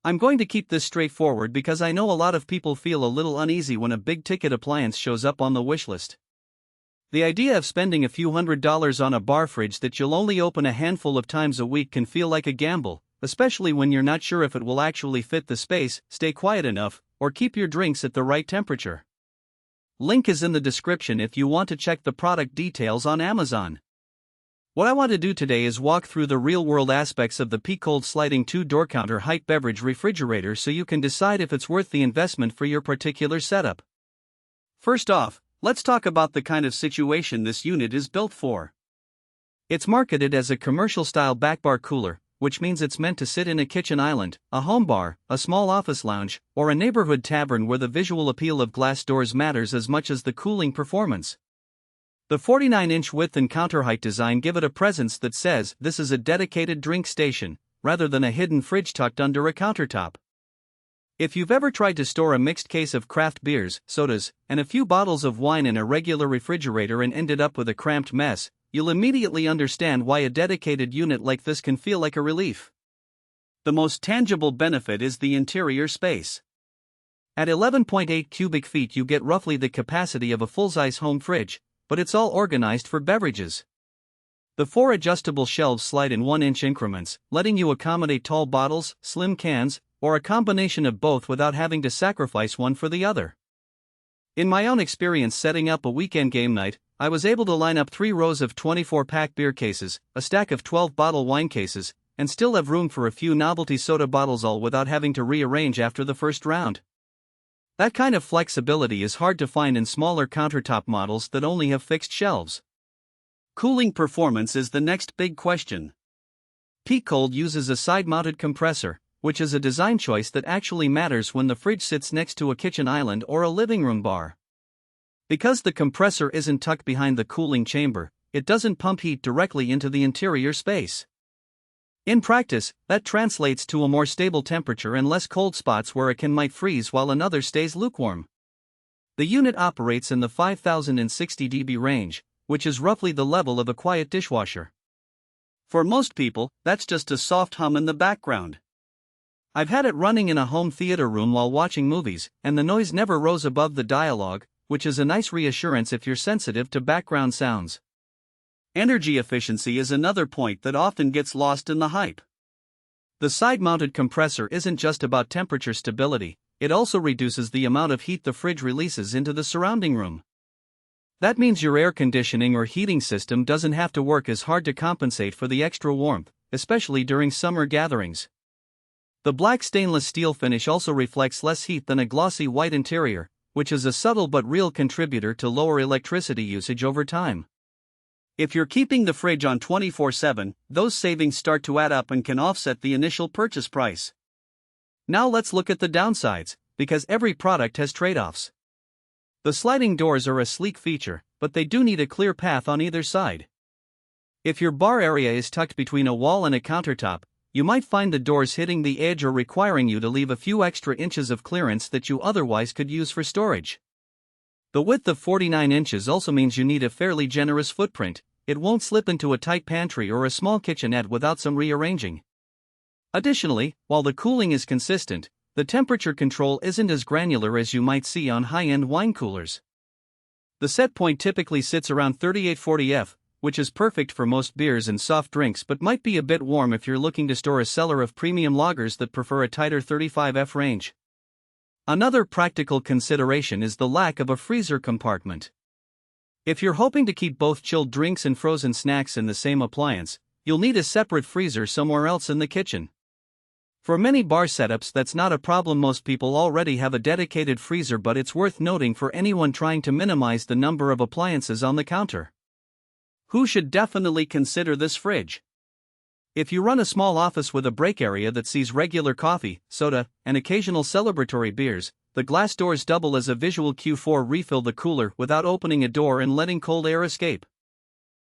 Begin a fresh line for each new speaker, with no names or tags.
I'm going to keep this straightforward because I know a lot of people feel a little uneasy when a big-ticket appliance shows up on the wish list. The idea of spending a few $100s on a bar fridge that you'll only open a handful of times a week can feel like a gamble, especially when you're not sure if it will actually fit the space, stay quiet enough, or keep your drinks at the right temperature. Link is in the description if you want to check the product details on Amazon. What I want to do today is walk through the real-world aspects of the PEAKCOLD sliding 2-door counter height beverage refrigerator so you can decide if it's worth the investment for your particular setup. First off, let's talk about the kind of situation this unit is built for. It's marketed as a commercial-style backbar cooler, which means it's meant to sit in a kitchen island, a home bar, a small office lounge, or a neighborhood tavern where the visual appeal of glass doors matters as much as the cooling performance. The 49-inch width and counter height design give it a presence that says this is a dedicated drink station, rather than a hidden fridge tucked under a countertop. If you've ever tried to store a mixed case of craft beers, sodas, and a few bottles of wine in a regular refrigerator and ended up with a cramped mess, you'll immediately understand why a dedicated unit like this can feel like a relief. The most tangible benefit is the interior space. At 11.8 cubic feet you get roughly the capacity of a full-size home fridge, but it's all organized for beverages. The 4 adjustable shelves slide in 1-inch increments, letting you accommodate tall bottles, slim cans, or a combination of both without having to sacrifice one for the other. In my own experience setting up a weekend game night, I was able to line up 3 rows of 24-pack beer cases, a stack of 12-bottle wine cases, and still have room for a few novelty soda bottles, all without having to rearrange after the first round. That kind of flexibility is hard to find in smaller countertop models that only have fixed shelves. Cooling performance is the next big question. PEAKCOLD uses a side-mounted compressor, which is a design choice that actually matters when the fridge sits next to a kitchen island or a living room bar. Because the compressor isn't tucked behind the cooling chamber, it doesn't pump heat directly into the interior space. In practice, that translates to a more stable temperature and less cold spots where it might freeze while another stays lukewarm. The unit operates in the 5060 dB range, which is roughly the level of a quiet dishwasher. For most people, that's just a soft hum in the background. I've had it running in a home theater room while watching movies, and the noise never rose above the dialogue, which is a nice reassurance if you're sensitive to background sounds. Energy efficiency is another point that often gets lost in the hype. The side-mounted compressor isn't just about temperature stability, it also reduces the amount of heat the fridge releases into the surrounding room. That means your air conditioning or heating system doesn't have to work as hard to compensate for the extra warmth, especially during summer gatherings. The black stainless steel finish also reflects less heat than a glossy white interior, which is a subtle but real contributor to lower electricity usage over time. If you're keeping the fridge on 24/7, those savings start to add up and can offset the initial purchase price. Now let's look at the downsides, because every product has trade-offs. The sliding doors are a sleek feature, but they do need a clear path on either side. If your bar area is tucked between a wall and a countertop, you might find the doors hitting the edge or requiring you to leave a few extra inches of clearance that you otherwise could use for storage. The width of 49 inches also means you need a fairly generous footprint. It won't slip into a tight pantry or a small kitchenette without some rearranging. Additionally, while the cooling is consistent, the temperature control isn't as granular as you might see on high-end wine coolers. The set point typically sits around 3840 F, which is perfect for most beers and soft drinks but might be a bit warm if you're looking to store a cellar of premium lagers that prefer a tighter 35 F range. Another practical consideration is the lack of a freezer compartment. If you're hoping to keep both chilled drinks and frozen snacks in the same appliance, you'll need a separate freezer somewhere else in the kitchen. For many bar setups that's not a problem. Most people already have a dedicated freezer, but it's worth noting for anyone trying to minimize the number of appliances on the counter. Who should definitely consider this fridge? If you run a small office with a break area that sees regular coffee, soda, and occasional celebratory beers, the glass doors double as a visual cue for refill the cooler without opening a door and letting cold air escape.